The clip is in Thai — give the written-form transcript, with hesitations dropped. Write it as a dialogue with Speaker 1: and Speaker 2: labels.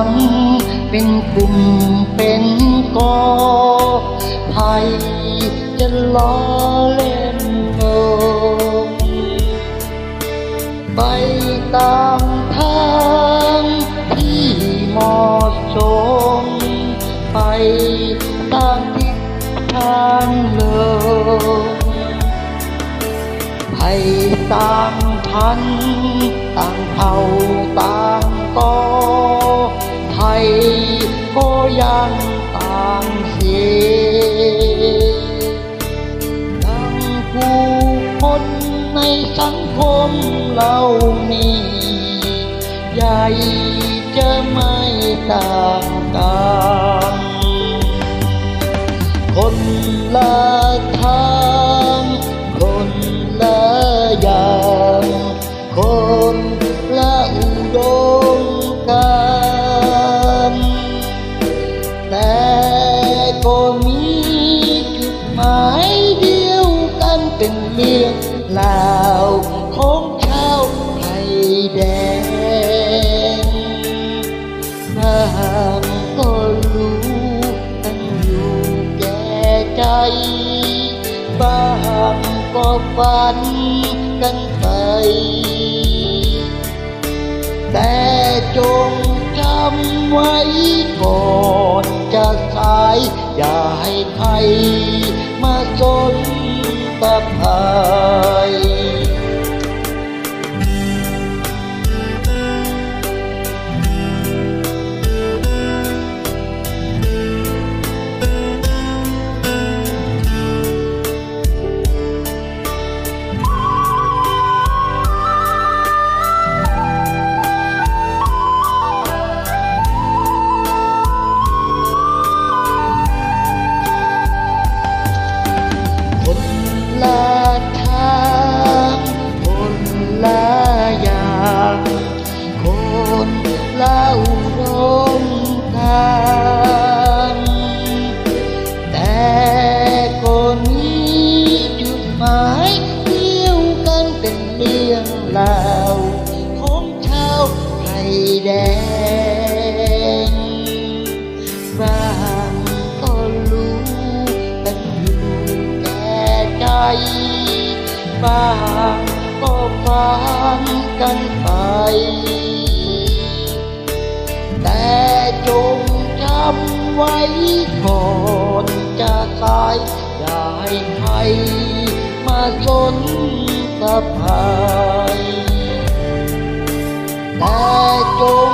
Speaker 1: ำเป็นกลุ่มเป็นกอใครจะล้อเล่นโง่ไปตามทางที่เหมาะสมไปตามทิศทางลมให้ต่างพันต่างเผ่าต่างก็ไทยก็ยังต่างเสียดังผู้คนในสังคมเรานี้ใหญ่จะไม่ต่างกันคนละทางคนละอย่างคนละอุดมการณ์แต่ก็มีจุดหมายเดียวกันเป็นเรื่องราวของชาวไทยแดงบางก็รู้กันอยู่แก่ใจบางก็ฝันกันไปแต่จงจำไว้ก่อนจะสายอย่าให้ใครมาสนตะภายทางคนละอย่างคนละอุดมการณ์แต่ก็มีจุดหมายเดียวกันเป็นเรื่องราวของชาวไทยแดงบางก็รู้กันอยู่แก่ใจบางก็ฝันกันไปแต่จงจำไว้ก่อนจะสายอย่าให้ใครมาสนตะภายแต่จง